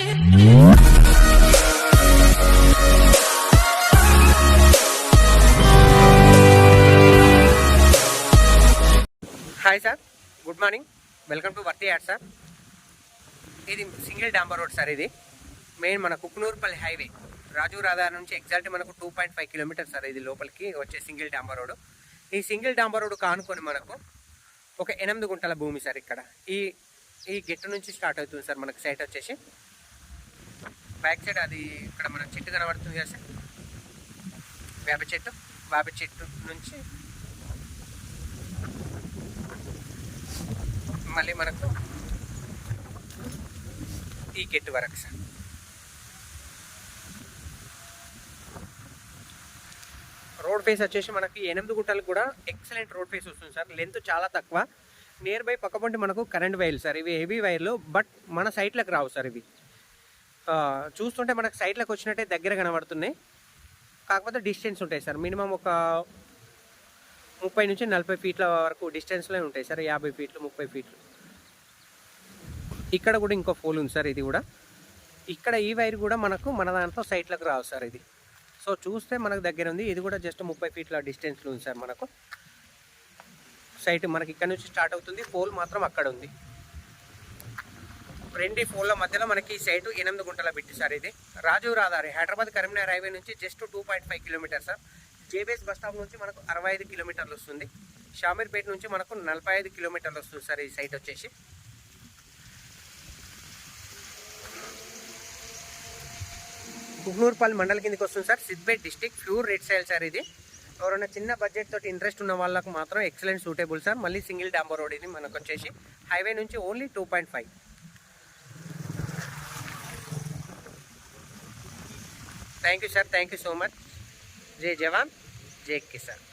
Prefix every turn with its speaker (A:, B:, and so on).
A: Hi sir, good morning, welcome to worthy ad sir. ఇది single డాంబర్ road sir. ఇది main మన Kuknoorpally highway రాజు రహదారి నుంచి ఎగ్జాక్ట్ మనకు 2.5 కిలోమీటర్స్ సార్. ఇది లోపలికి వచ్చే సింగిల్ డాంబర్ రోడ్. ఈ సింగిల్ డాంబర్ రోడ్ కానుకొని మనకు ఒక 8 గుంటల భూమి సార్. ఇక్కడ ఈ గెట్టు నుంచి స్టార్ట్ అవుతుంది సార్. మనకు సైట్ వచ్చేసి బ్యాక్ సైడ్ అది ఇక్కడ మనకు చెట్టు కనబడుతుంది కదా సార్, వేప చెట్టు నుంచి మళ్ళీ మనకు ఈ గెట్ వరకు సార్. రోడ్ ఫేస్ వచ్చేసి మనకి 8 గుంటలకు కూడా ఎక్సలెంట్ రోడ్ ఫేస్ వస్తుంది సార్. లెంత్ చాలా తక్కువ. నియర్ బై పక్కపొంటి మనకు కరెంట్ వైర్లు సార్. ఇవి హెవీ వైర్లు, బట్ మన సైట్లకు రావు సార్. ఇవి చూస్తుంటే మనకు సైట్లకు వచ్చినట్టే దగ్గర కనబడుతున్నాయి, కాకపోతే డిస్టెన్స్ ఉంటాయి సార్. మినిమం ఒక 30 నుంచి 40 ఫీట్ల వరకు డిస్టెన్స్లో ఉంటాయి సార్. 50 ఫీట్లు 30 ఫీట్లు. ఇక్కడ కూడా ఇంకో పోల్ ఉంది సార్. ఇది కూడా ఇక్కడ ఈ వైర్ కూడా మనకు మన దాంట్లో సైట్లకు రావు సార్. ఇది సో చూస్తే మనకు దగ్గర ఉంది. ఇది కూడా జస్ట్ 30 ఫీట్ల డిస్టెన్స్లో ఉంది సార్. మనకు సైట్ మనకి ఇక్కడ నుంచి స్టార్ట్ అవుతుంది, పోల్ మాత్రం అక్కడ ఉంది. రెండు పోల్ల మధ్యలో మనకి ఈ సైటు 8 గుంటల బిట్టి సార్. ఇది రాజు రహదారి హైదరాబాద్ కరీంనగర్ హైవే నుంచి just 2.5 kilometre sir. JBS bus stop నుంచి మనకు 65 కిలోమీటర్లు వస్తుంది. షామీర్పేట నుంచి మనకు 45 కిలోమీటర్లు వస్తుంది సార్. ఈ సైట్ వచ్చేసి కుక్నూర్పల్లి మండల్ కిందకి వస్తుంది sir. Siddipet district, pure red soil sir. ఇది ఎవరైనా చిన్న బడ్జెట్ తోటి ఇంట్రెస్ట్ ఉన్న వాళ్ళకు మాత్రం ఎక్సలెంట్ సూటబుల్ సార్. మళ్ళీ సింగిల్ డాంబర్ రోడ్. ఇది మనకు వచ్చేసి హైవే నుంచి only 2.5. Thank you sir, thank you so much. జై జవాన్, జై కిసాన్.